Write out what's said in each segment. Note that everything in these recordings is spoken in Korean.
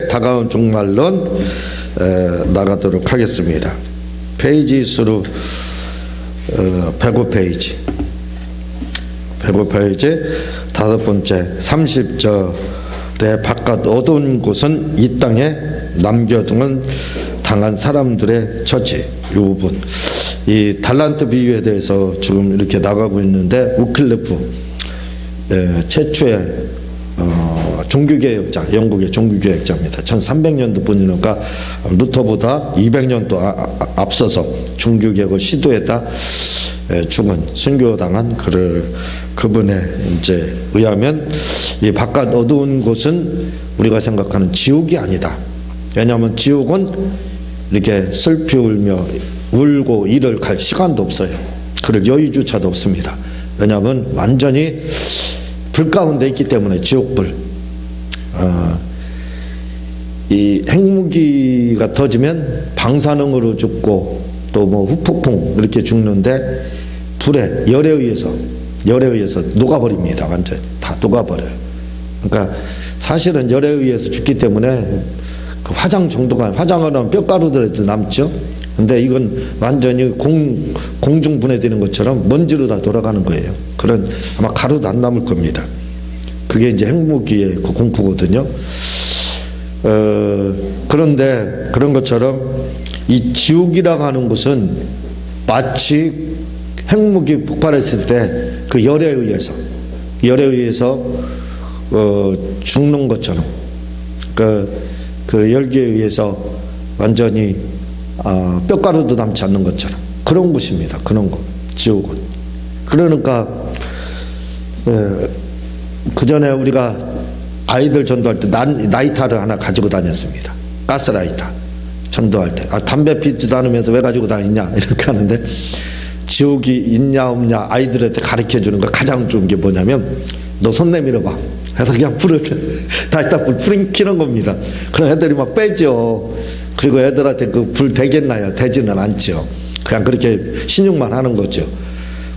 다가온 종말론 나가도록 하겠습니다. 페이지 수로 105페이지 105페이지 다섯 번째 30절에 바깥 어두운 곳은 이 땅에 남겨둔 당한 사람들의 처지. 이 부분, 이 달란트 비유에 대해서 지금 이렇게 나가고 있는데, 우클리프 최초의 종교개혁자, 영국의 종교개혁자입니다. 1300년도 분이니까 루터보다 200년 또 앞서서 종교개혁을 시도했다 죽은, 순교당한 그분의 이제 의하면, 이 바깥 어두운 곳은 우리가 생각하는 지옥이 아니다. 왜냐하면 지옥은 이렇게 슬피 울며 울고 이를 갈 시간도 없어요. 그럴 여유조차도 없습니다. 왜냐하면 완전히 불 가운데 있기 때문에. 지옥불. 이 핵무기가 터지면 방사능으로 죽고 또 뭐 후폭풍 이렇게 죽는데, 불에 열에 의해서 녹아버립니다. 완전히 다 녹아버려요. 그러니까 사실은 열에 의해서 죽기 때문에 그 화장 정도가, 화장을 하면 뼈가루들에도 남죠. 근데 이건 완전히 공중 분해되는 것처럼 먼지로 다 돌아가는 거예요. 그런 아마 가루도 안 남을 겁니다. 그게 이제 핵무기의 그 공포거든요. 그런데 그런 것처럼 이 지옥이라고 하는 것은 마치 핵무기 폭발했을 때 그 열에 의해서 죽는 것처럼, 그 열기에 의해서 완전히 뼈가루도 남지 않는 것처럼 그런 곳입니다. 그런 곳, 지옥은. 그러니까 그 전에 우리가 아이들 전도할 때 라이터를 하나 가지고 다녔습니다. 가스라이터 전도할 때. 담배 피지도 않으면서 왜 가지고 다니냐 이렇게 하는데, 지옥이 있냐 없냐 아이들한테 가르쳐 주는 거 가장 좋은 게 뭐냐면, 너 손 내밀어 봐 해서 그냥 불을 다시 다 불 켜는 겁니다. 그럼 애들이 막 빼죠. 그리고 애들한테 그 불 되겠나요? 되지는 않죠. 그냥 그렇게 신용만 하는 거죠.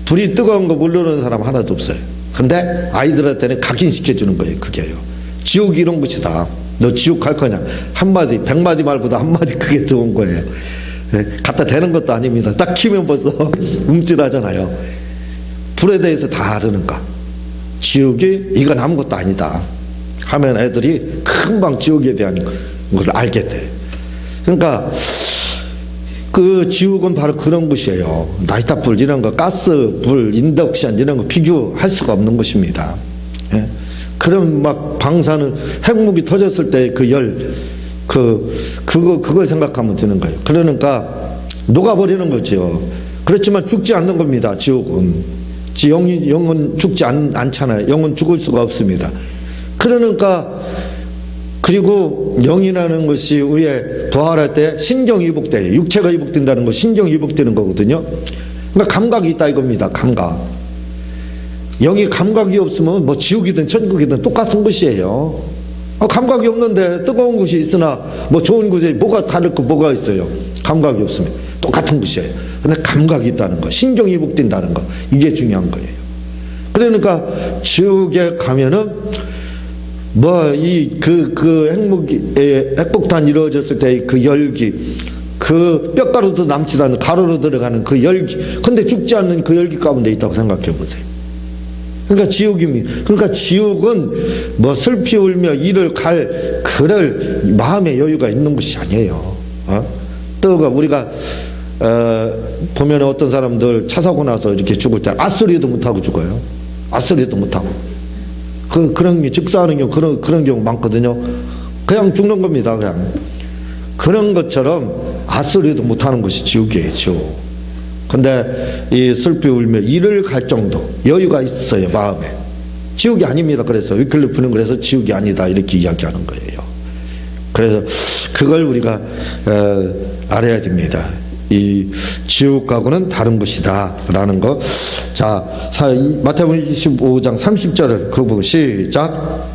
불이 뜨거운 거 모르는 사람 하나도 없어요. 근데 아이들한테는 각인시켜 주는 거예요. 그게요. 지옥이 이런 것이다. 너 지옥 갈 거냐? 한마디, 100마디 말보다 한마디 그게 좋은 거예요. 갖다 대는 것도 아닙니다. 딱 키면 벌써 움찔하잖아요. 불에 대해서 다 아르는가? 지옥이 이건 아무것도 아니다 하면 애들이 금방 지옥에 대한 걸 알게 돼. 그러니까 그 지옥은 바로 그런 것이에요. 나이타불 이런 거, 가스불, 인덕션 이런 거 비교할 수가 없는 것입니다. 예? 그런 막 방사능, 핵무기 터졌을 때 그 열, 그거 생각하면 되는 거예요. 그러니까 녹아버리는 거죠. 그렇지만 죽지 않는 겁니다. 지옥은. 영은 죽지 않잖아요. 영은 죽을 수가 없습니다. 그러니까, 그리고 영이라는 것이 위에 부활할 때 신경이 이복돼요. 육체가 이복된다는 거, 신경이 이복되는 거거든요. 그러니까 감각이 있다 이겁니다. 감각. 영이 감각이 없으면 뭐 지옥이든 천국이든 똑같은 것이에요. 감각이 없는데 뜨거운 곳이 있으나 뭐 좋은 곳에 뭐가 다를 거 뭐가 있어요? 감각이 없으면 똑같은 것이에요. 근데 감각이 있다는 거, 신경이 이복된다는 거, 이게 중요한 거예요. 그러니까 지옥에 가면은 그 핵폭탄 이루어졌을 때 그 열기, 그 뼈가루도 남지 않는 가루로 들어가는 그 열기, 근데 죽지 않는 그 열기 가운데 있다고 생각해 보세요. 그러니까 지옥입니다. 그러니까 지옥은 뭐 슬피 울며 이를 그럴 마음의 여유가 있는 것이 아니에요. 뜨거워. 우리가 보면 어떤 사람들 차 사고 나서 이렇게 죽을 때 앗소리도 못하고 죽어요. 앗소리도 못하고. 그런 게 즉사하는 경우, 그런 경우 많거든요. 그냥 죽는 겁니다. 그냥. 그런 것처럼 앗소리도 못하는 것이 지옥이에요. 지옥. 근데 이 슬피 울며 이를 갈 정도 여유가 있어요. 마음에. 지옥이 아닙니다. 그래서 위클리프는 그래서 지옥이 아니다 이렇게 이야기하는 거예요. 그래서 그걸 우리가 알아야 됩니다. 이 지옥하고는 다른 것이다 라는 거. 자, 마태복음 25장 30절을 그러고 시작.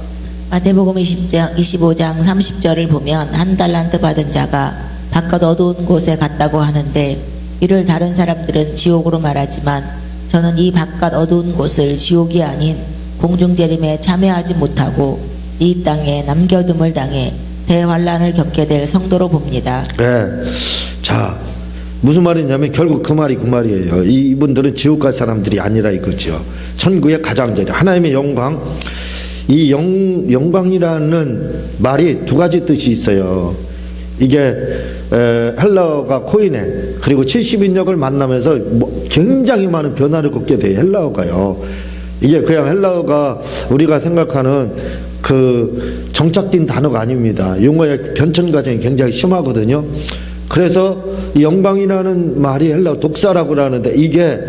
마태복음 25장 30절을 보면, 한 달란트 받은 자가 바깥 어두운 곳에 갔다고 하는데, 이를 다른 사람들은 지옥으로 말하지만 저는 이 바깥 어두운 곳을 지옥이 아닌 공중재림에 참여하지 못하고 이 땅에 남겨둠을 당해 대환란을 겪게 될 성도로 봅니다. 네. 자, 무슨 말이냐면 결국 그 말이에요. 이분들은 지옥 갈 사람들이 아니라 이거죠. 천국의 가장자리, 하나님의 영광. 이 영광이라는 말이 두 가지 뜻이 있어요. 이게 헬라어가 코이네, 그리고 70인역을 만나면서 굉장히 많은 변화를 겪게 돼요. 헬라어가요. 이게 그냥 헬라어가 우리가 생각하는 그 정착된 단어가 아닙니다. 용어의 변천 과정이 굉장히 심하거든요. 그래서 이 영광이라는 말이 헬라어 독사라고 하는데, 이게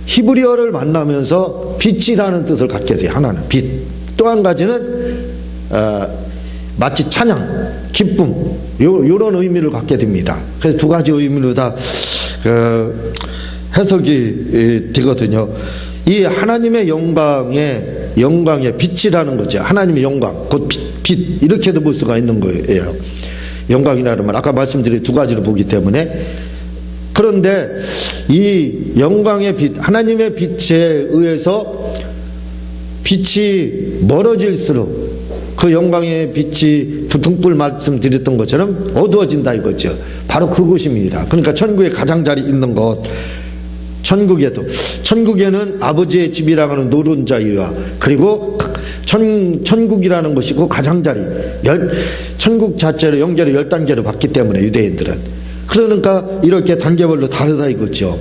히브리어를 만나면서 빛이라는 뜻을 갖게 돼요. 하나는 빛. 또 한 가지는 마치 찬양, 기쁨, 요런 의미를 갖게 됩니다. 그래서 두 가지 의미로 다 해석이 되거든요. 이 하나님의 영광의 빛이라는 거죠. 하나님의 영광, 곧 빛, 이렇게도 볼 수가 있는 거예요. 영광이라는 말, 아까 말씀드린 두 가지로 보기 때문에. 그런데 이 영광의 빛, 하나님의 빛에 의해서 빛이 멀어질수록 그 영광의 빛이 두둥불 말씀드렸던 것처럼 어두워진다 이거죠. 바로 그곳입니다. 그러니까 천국의 가장자리 있는 곳, 천국에는 아버지의 집이라고 하는 노른자위와, 그리고 천국이라는 것이 그 가장자리, 천국 자체를 영계를 10단계로 봤기 때문에 유대인들은, 그러니까 이렇게 단계별로 다르다 이거죠.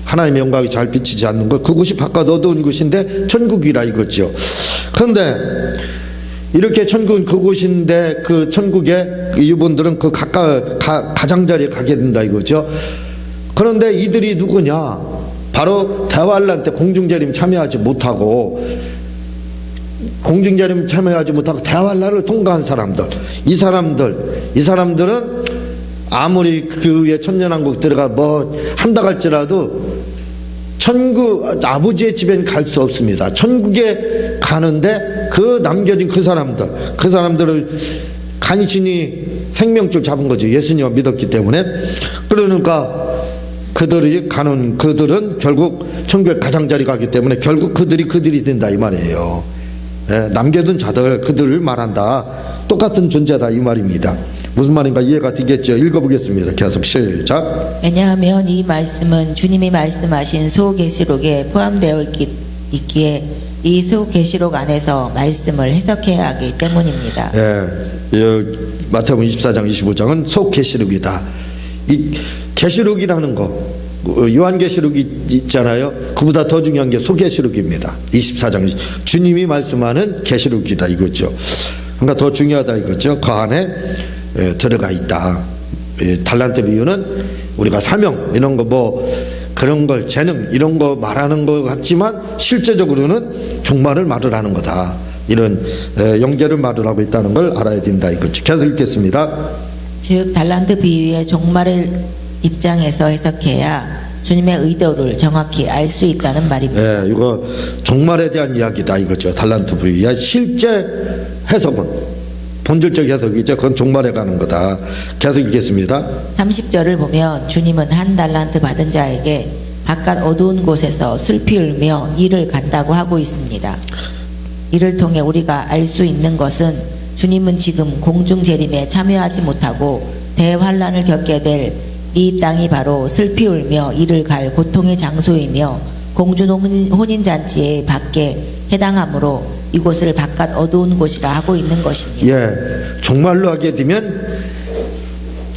하나님의 영광이 잘 비치지 않는 것, 그곳이 바깥 어두운 곳인데 천국이라 이거죠. 그런데 이렇게 천국은 그곳인데, 그 천국에 이분들은 그 가장자리에 가게 된다 이거죠. 그런데 이들이 누구냐? 바로 대환란 때 공중재림 참여하지 못하고 대환란을 통과한 사람들. 이 사람들은 아무리 그 위에 천년왕국 들어가 뭐 한다 할지라도 천국 아버지의 집엔 갈 수 없습니다. 천국에 가는데 그 남겨진 그 사람들을 간신히 생명줄 잡은 거죠. 예수님을 믿었기 때문에. 그러니까 그들은 결국 천국의 가장자리 가기 때문에 결국 그들이 된다 이 말이에요. 남겨둔 자들, 그들을 말한다. 똑같은 존재다 이 말입니다. 무슨 말인가 이해가 되겠죠? 읽어보겠습니다. 계속 시작. 왜냐하면 이 말씀은 주님이 말씀하신 소계시록에 포함되어 있기에 이 소계시록 안에서 말씀을 해석해야 하기 때문입니다. 마태복음 24장 25장은 소계시록이다. 이 계시록이라는 거, 요한계시록이 있잖아요. 그보다 더 중요한 게 소계시록입니다. 24장 주님이 말씀하는 계시록이다 이거죠. 그러니까 더 중요하다 이거죠. 그 안에 들어가 있다. 달란트 비유는 우리가 사명 이런 거 뭐 그런 걸 재능 이런 거 말하는 것 같지만 실제적으로는 종말을 말을 하는 거다. 이런 영계를 말을 하고 있다는 걸 알아야 된다 이거죠. 계속 읽겠습니다. 즉 달란트 비유의 종말을 입장에서 해석해야 주님의 의도를 정확히 알 수 있다는 말입니다. 이거 종말에 대한 이야기다 이거죠. 달란트 비유의 실제 해석은 본질적 해석이죠. 그건 종말에 가는 거다. 계속 읽겠습니다. 30절을 보면 주님은 한 달란트 받은 자에게 바깥 어두운 곳에서 슬피 울며 이를 간다고 하고 있습니다. 이를 통해 우리가 알 수 있는 것은 주님은 지금 공중 재림에 참여하지 못하고 대환란을 겪게 될 이 땅이 바로 슬피 울며 이를 갈 고통의 장소이며 공중 혼인잔치의 밖에 해당하므로 이곳을 바깥 어두운 곳이라 하고 있는 것입니다. 정말로 하게 되면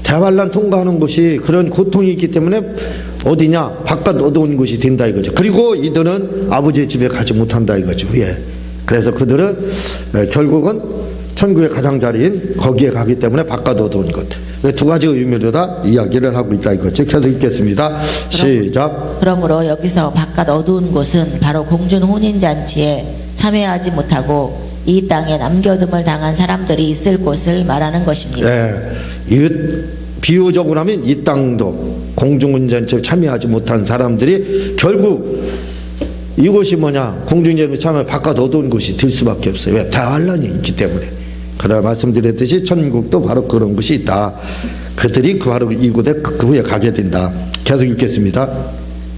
대환란 통과하는 곳이 그런 고통이 있기 때문에 어디냐? 바깥 어두운 곳이 된다 이거죠. 그리고 이들은 아버지의 집에 가지 못한다 이거죠. 그래서 그들은 결국은 천국의 가장자리인 거기에 가기 때문에 바깥 어두운 곳. 두 가지 의미로 다 이야기를 하고 있다 이거죠. 계속 읽겠습니다. 시작. 그러므로 여기서 바깥 어두운 곳은 바로 공중 혼인잔치에 참여하지 못하고 이 땅에 남겨둠을 당한 사람들이 있을 곳을 말하는 것입니다. 비유적으로 하면 이 땅도 공중혼인잔치에 참여하지 못한 사람들이 결국 이곳이 뭐냐? 공중전에 참여 바깥 어두운 곳이 될 수밖에 없어요. 왜? 대환란이 있기 때문에. 그러나 말씀드렸듯이 천국도 바로 그런 곳이 있다. 그들이 바로 이곳에 그 후에 가게 된다. 계속 읽겠습니다.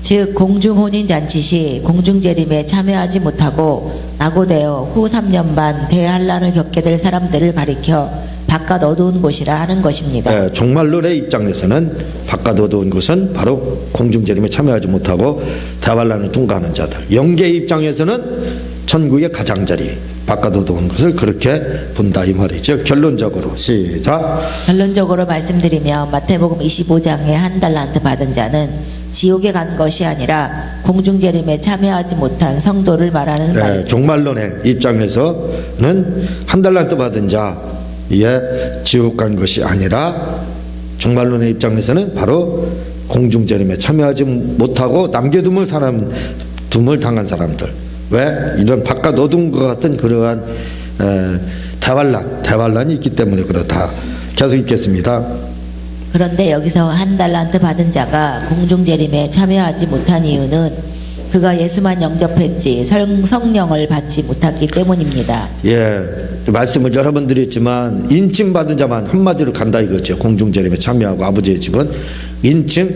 즉 공중혼인잔치 시 공중재림에 참여하지 못하고 낙오되어 후 3년 반 대환란을 겪게 될 사람들을 가리켜 바깥 어두운 곳이라 하는 것입니다. 예, 종말론의 입장에서는 바깥 어두운 곳은 바로 공중재림에 참여하지 못하고 대환란을 통과하는 자들. 영계의 입장에서는 천국의 가장자리 바깥 어두운 것을 그렇게 본다 이 말이죠. 결론적으로 시작. 결론적으로 말씀드리면 마태복음 25장에 한 달란트 받은 자는 지옥에 간 것이 아니라 공중재림에 참여하지 못한 성도를 말하는 말입니다. 종말론의 입장에서는 한 달란트 받은 자의 지옥 간 것이 아니라 종말론의 입장에서는 바로 공중재림에 참여하지 못하고 남겨둠을 당한 사람들. 왜? 이런 바깥 어두운 것 같은 그러한 대환란이 있기 때문에 그렇다. 계속 읽겠습니다. 그런데 여기서 한 달란트 받은 자가 공중재림에 참여하지 못한 이유는 그가 예수만 영접했지 성령을 받지 못했기 때문입니다. 예, 말씀을 여러 번 드렸지만 인침 받은 자만 한마디로 간다 이거죠. 공중재림에 참여하고 아버지의 집은 인침,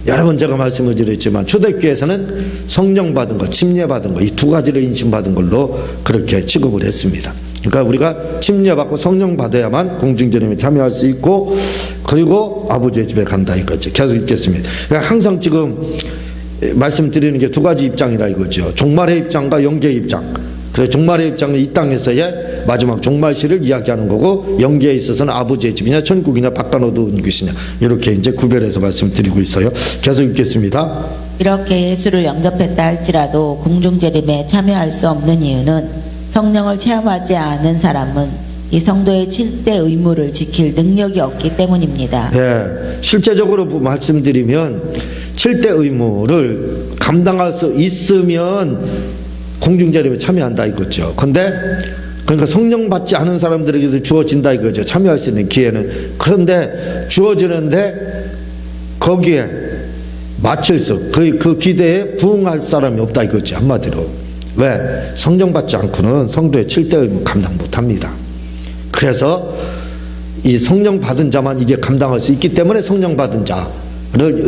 여러 번 제가 말씀을 드렸지만 초대교회에서는 성령 받은 것, 침례 받은 것, 이 두 가지를 인침 받은 걸로 그렇게 취급을 했습니다. 그러니까 우리가 침례 받고 성령 받아야만 공중재림에 참여할 수 있고 그리고 아버지의 집에 간다 이거죠. 계속 읽겠습니다. 그러니까 항상 지금 말씀드리는 게 두 가지 입장이라 이거죠. 종말의 입장과 영계의 입장. 그래서 종말의 입장은 이 땅에서의 마지막 종말시를 이야기하는 거고 영계에 있어서는 아버지의 집이냐 천국이냐 바깥 어두운 곳이냐 이렇게 이제 구별해서 말씀드리고 있어요. 계속 읽겠습니다. 이렇게 예수를 영접했다 할지라도 공중재림에 참여할 수 없는 이유는 성령을 체험하지 않은 사람은 이 성도의 7대 의무를 지킬 능력이 없기 때문입니다. 예, 실제적으로 말씀드리면 7대 의무를 감당할 수 있으면 공중재림에 참여한다 이거죠. 근데 그러니까 성령 받지 않은 사람들에게도 주어진다 이거죠. 참여할 수 있는 기회는. 그런데 주어지는데 거기에 맞출 그 기대에 부응할 사람이 없다 이거죠. 한마디로. 왜? 성령 받지 않고는 성도의 7대 의무 감당 못합니다. 그래서 이 성령 받은 자만 이게 감당할 수 있기 때문에 성령 받은 자를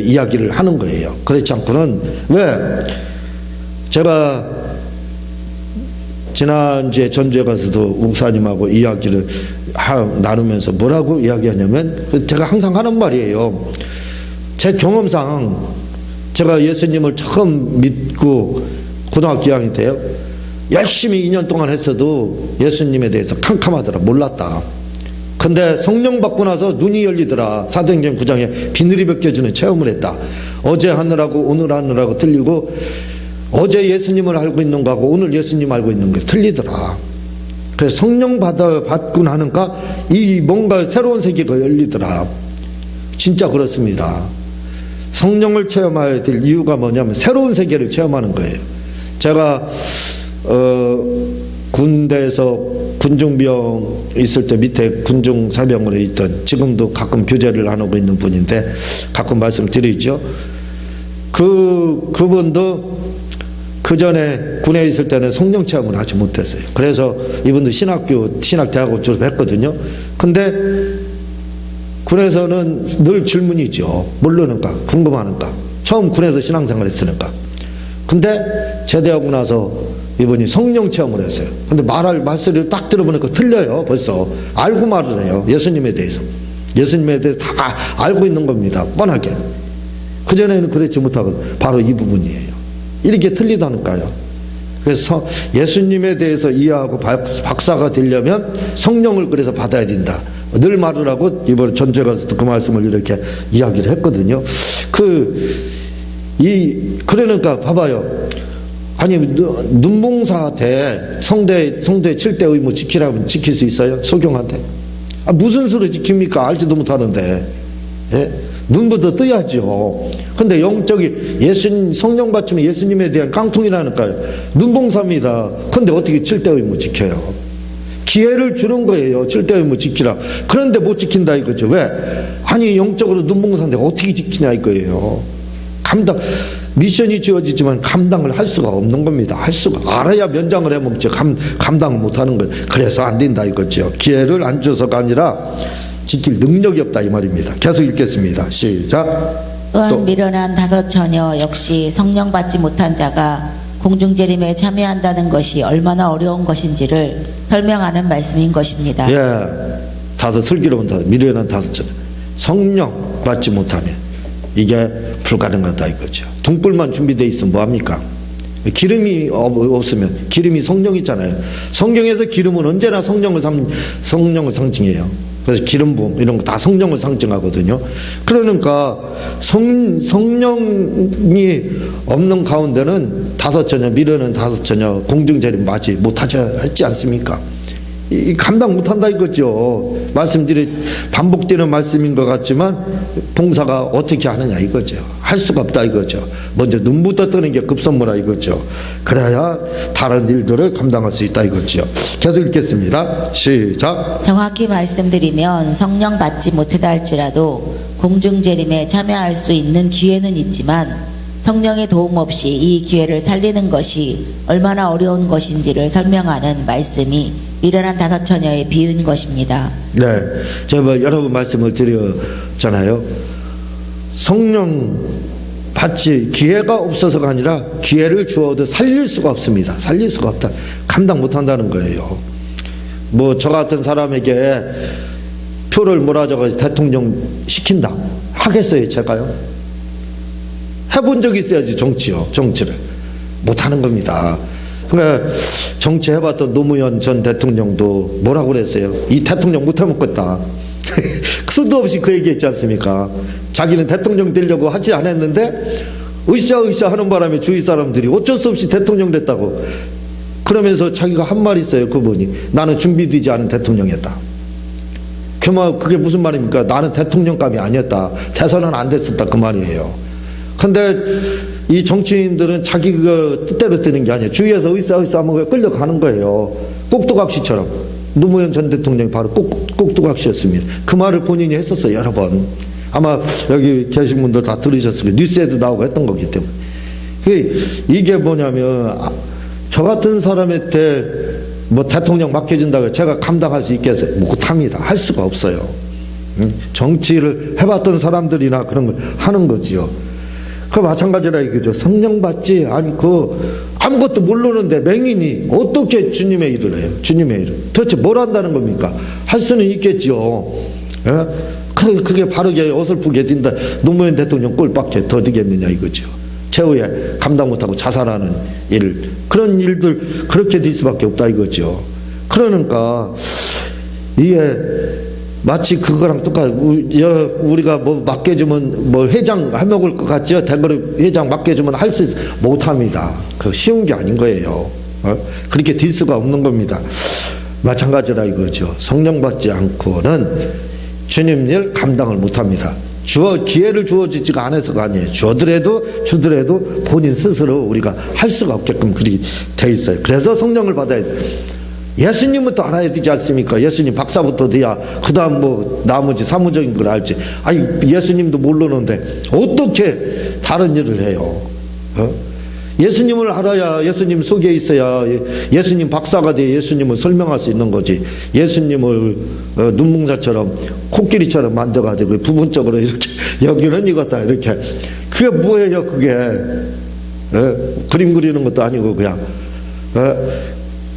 이야기를 하는 거예요. 그렇지 않고는 왜? 제가 지난주에 전주에 가서도 목사님하고 이야기를 나누면서 뭐라고 이야기하냐면 제가 항상 하는 말이에요. 제 경험상 제가 예수님을 처음 믿고 고등학교 2학년 때요. 열심히 2년 동안 했어도 예수님에 대해서 캄캄하더라. 몰랐다. 근데 성령 받고 나서 눈이 열리더라. 사도행전 9장에 비늘이 벗겨지는 체험을 했다. 어제 하느라고 오늘 하느라고 틀리고 어제 예수님을 알고 있는 거하고 오늘 예수님 알고 있는 게 틀리더라. 그래서 성령 받고 나니까 이 뭔가 새로운 세계가 열리더라. 진짜 그렇습니다. 성령을 체험해야 될 이유가 뭐냐면 새로운 세계를 체험하는 거예요. 제가 군대에서 군중병 있을 때 밑에 군중사병으로 있던 지금도 가끔 교제를 나누고 있는 분인데 가끔 말씀드리죠. 그분도 그 전에 군에 있을 때는 성령 체험을 하지 못했어요. 그래서 이분도 신학대학원 졸업했거든요. 근데 군에서는 늘 질문이죠. 모르는가? 궁금하는가? 처음 군에서 신앙생활 했으니까. 근데 제대하고 나서 이분이 성령 체험을 했어요. 근데 말소리를 딱 들어보니까 틀려요. 벌써 알고 말을 해요. 예수님에 대해서 다 알고 있는 겁니다. 뻔하게. 그전에는 그렇지 못하고 바로 이 부분이에요. 이렇게 틀리다니까요. 그래서 예수님에 대해서 이해하고 박사가 되려면 성령을 그래서 받아야 된다. 늘 말을 하고 이번에 전주에 가서도 그 말씀을 이렇게 이야기를 했거든요. 그러니까 봐봐요. 아니 눈봉사 때 성도의 7대 의무 지키라면 지킬 수 있어요? 소경한테? 무슨 수로 지킵니까? 알지도 못하는데. 예? 눈부터 떠야죠. 근데 영적이 성령 받치면 예수님에 대한 깡통이라니까요. 눈봉사입니다. 근데 어떻게 7대 의무 지켜요? 기회를 주는 거예요. 7대 의무 지키라. 그런데 못 지킨다 이거죠. 왜? 아니 영적으로 눈봉사인데 어떻게 지키냐 이거예요. 미션이 주어지지만 감당을 할 수가 없는 겁니다. 알아야 면장을 해먹지 감당을 못하는 거예요. 그래서 안 된다 이거죠. 기회를 안 줘서가 아니라 지킬 능력이 없다 이 말입니다. 계속 읽겠습니다. 시작. 또한 미련한 5 처녀 역시 성령 받지 못한 자가 공중재림에 참여한다는 것이 얼마나 어려운 것인지를 설명하는 말씀인 것입니다. 예, 다섯 슬기로운 다섯, 미련한 다섯처럼 성령 받지 못하면 이게 불가능하다 이거죠. 등불만 준비되어 있으면 뭐합니까? 기름이 없으면, 기름이 성령이잖아요. 성경에서 기름은 언제나 성령을 상징해요. 그래서 기름 부음 이런 거 다 성령을 상징하거든요. 그러니까 성령이 없는 가운데는 다섯 처녀, 미련은 다섯 처녀 공중재림 맞이 못하지 않습니까? 이 감당 못한다 이거죠. 반복되는 말씀인 것 같지만 봉사가 어떻게 하느냐 이거죠. 할 수가 없다 이거죠. 먼저 눈부터 뜨는 게 급선무라 이거죠. 그래야 다른 일들을 감당할 수 있다 이거죠. 계속 읽겠습니다. 시작. 정확히 말씀드리면 성령 받지 못하다 할지라도 공중재림에 참여할 수 있는 기회는 있지만 성령의 도움 없이 이 기회를 살리는 것이 얼마나 어려운 것인지를 설명하는 말씀이 미련한 다섯 처녀의 비유인 것입니다. 네, 제가 여러 번 말씀을 드렸잖아요. 성령 받지 기회가 없어서가 아니라 기회를 주어도 살릴 수가 없습니다. 살릴 수가 없다. 감당 못한다는 거예요. 뭐 저 같은 사람에게 표를 몰아줘가지고 대통령 시킨다 하겠어요 제가요? 해본 적이 있어야지 정치를 못하는 겁니다. 그러니까 정치 해봤던 노무현 전 대통령도 뭐라고 그랬어요? 이 대통령 못해먹겠다. 수도 없이 그 얘기했지 않습니까? 자기는 대통령 되려고 하지 않았는데 으쌰으쌰 하는 바람에 주위 사람들이 어쩔 수 없이 대통령 됐다고. 그러면서 자기가 한 말이 있어요. 그분이 나는 준비되지 않은 대통령이었다. 그게 무슨 말입니까? 나는 대통령감이 아니었다. 대선은 안 됐었다 그 말이에요. 근데 이 정치인들은 자기가 뜻대로 뜨는 게 아니에요. 주위에서 으쌰으쌰 하면 끌려가는 거예요. 꼭두각시처럼. 노무현 전 대통령이 바로 꼭두각시였습니다. 그 말을 본인이 했었어요 여러 번. 아마 여기 계신 분들 다 들으셨을 거예요. 뉴스에도 나오고 했던 거기 때문에. 이게 뭐냐면 저 같은 사람한테 뭐 대통령 맡겨준다고 제가 감당할 수 있겠어요? 못합니다. 할 수가 없어요. 정치를 해봤던 사람들이나 그런 걸 하는 거지요. 그 마찬가지라 이거죠. 성령 받지 않고 아무것도 모르는데 맹인이 어떻게 주님의 일을 해요? 주님의 일을 도대체 뭘 한다는 겁니까? 할 수는 있겠지요. 예? 그게 바르게 어설프게 뛴다. 노무현 대통령 꼴밖에 더 되겠느냐 이거죠. 최후에 감당 못하고 자살하는 일, 그런 일들 그렇게 될 수밖에 없다 이거죠. 그러니까 이게 마치 그거랑 똑같아. 우리가 뭐 맡겨주면 뭐 회장 해먹을 것 같죠? 대거리 회장 맡겨주면 할 수 못합니다. 그 쉬운 게 아닌 거예요. 그렇게 될 수가 없는 겁니다. 마찬가지라 이거죠. 성령 받지 않고는 주님 일 감당을 못합니다. 기회를 주어지지가 않아서가 아니에요. 주더라도 본인 스스로 우리가 할 수가 없게끔 그렇게 돼 있어요. 그래서 성령을 받아야 돼요. 예수님부터 알아야 되지 않습니까? 예수님 박사부터 돼야 그 다음 뭐 나머지 사무적인 걸 알지. 아니 예수님도 모르는데 어떻게 다른 일을 해요? 예수님을 알아야 예수님 속에 있어야 예수님 박사가 돼 예수님을 설명할 수 있는 거지. 예수님을 눈뭉사처럼 코끼리처럼 만져가지고 부분적으로 이렇게 여기는 이거다 이렇게 그게 뭐예요? 그게 그림 그리는 것도 아니고 그냥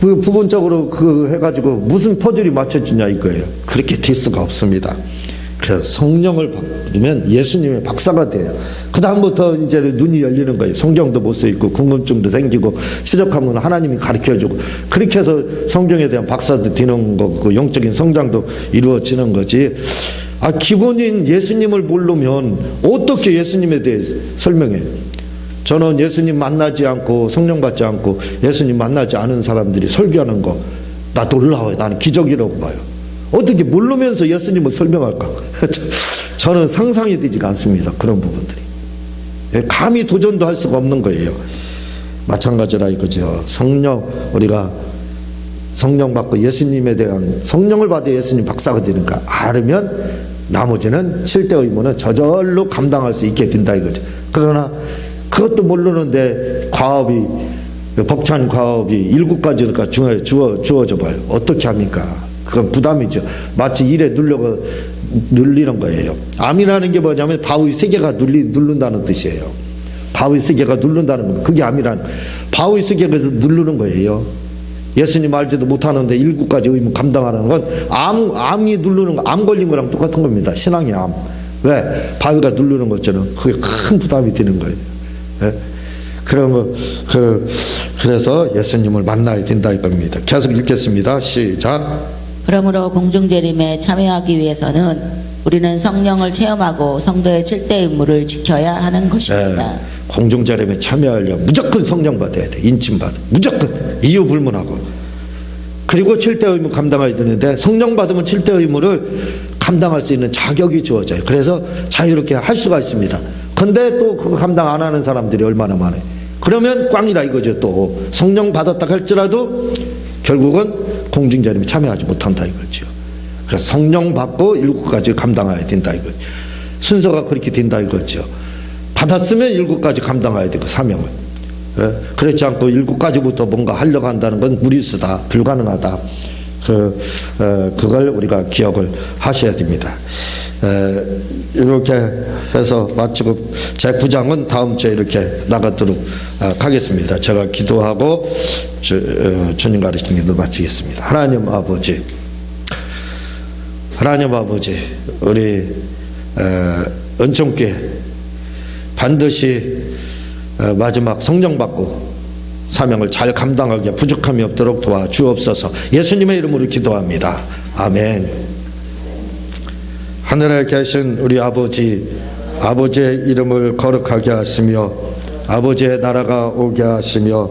그 부분적으로 해가지고 무슨 퍼즐이 맞춰지냐 이거예요. 그렇게 될 수가 없습니다. 그래서 성령을 받으면 예수님의 박사가 돼요. 그 다음부터 이제 눈이 열리는 거예요. 성경도 못 써 있고 궁금증도 생기고 시작하면 하나님이 가르쳐주고 그렇게 해서 성경에 대한 박사도 되는 거고 영적인 성장도 이루어지는 거지. 기본인 예수님을 모르면 어떻게 예수님에 대해 설명해? 저는 예수님 만나지 않고 성령 받지 않고 예수님 만나지 않은 사람들이 설교하는 거 나 놀라워요. 나는 기적이라고 봐요. 어떻게 모르면서 예수님을 설명할까? 저는 상상이 되지가 않습니다. 그런 부분들이. 감히 도전도 할 수가 없는 거예요. 마찬가지라 이거죠. 우리가 성령 받고 예수님에 대한 성령을 받아 예수님 박사가 되는가 알으면 나머지는 7대 의무는 저절로 감당할 수 있게 된다 이거죠. 그러나 그것도 모르는데 벅찬 과업이 7가지가 주어져 봐요. 어떻게 합니까? 그건 부담이죠. 마치 일에 눌리는 거예요. 암이라는 게 뭐냐면 바위 3개가 누른다는 뜻이에요. 바위스개가 누른다는 겁니다. 그게 암이라는 거예요. 바위스개가 누르는 거예요. 예수님 알지도 못하는데 7가지 의무 감당하는 건 암이 누르는 거, 암 걸린 거랑 똑같은 겁니다. 신앙의 암. 왜? 바위가 누르는 것처럼 그게 큰 부담이 되는 거예요. 예? 그런 거, 그래서 예수님을 만나야 된다 이겁니다. 계속 읽겠습니다. 시작. 그러므로 공중재림에 참여하기 위해서는 우리는 성령을 체험하고 성도의 7대 의무를 지켜야 하는 것입니다. 공중재림에 참여하려면 무조건 성령 받아야 돼. 인침 받아. 무조건 이유 불문하고. 그리고 7대 의무 감당해야 되는데 성령 받으면 7대 의무를 감당할 수 있는 자격이 주어져요. 그래서 자유롭게 할 수가 있습니다. 근데 또 그거 감당 안 하는 사람들이 얼마나 많아요. 그러면 꽝이다 이거죠. 또 성령 받았다 할지라도 결국은 공중재림에 참여하지 못한다 이거죠. 그래서 성령 받고 7가지 감당해야 된다 이거죠. 순서가 그렇게 된다 이거죠. 받았으면 7가지 감당해야 되고 사명을. 예? 그렇지 않고 7가지부터 뭔가 하려고 한다는 건 무리수다. 불가능하다. 그걸 우리가 기억을 하셔야 됩니다. 이렇게 해서 마치고 제 9장은 다음 주에 이렇게 나가도록 하겠습니다. 제가 기도하고 주님 가르치는 걸 마치겠습니다. 하나님 아버지, 우리 은총교회 반드시 마지막 성령 받고 사명을 잘 감당하게 부족함이 없도록 도와주옵소서. 예수님의 이름으로 기도합니다. 아멘. 하늘에 계신 우리 아버지의 이름을 거룩하게 하시며 아버지의 나라가 오게 하시며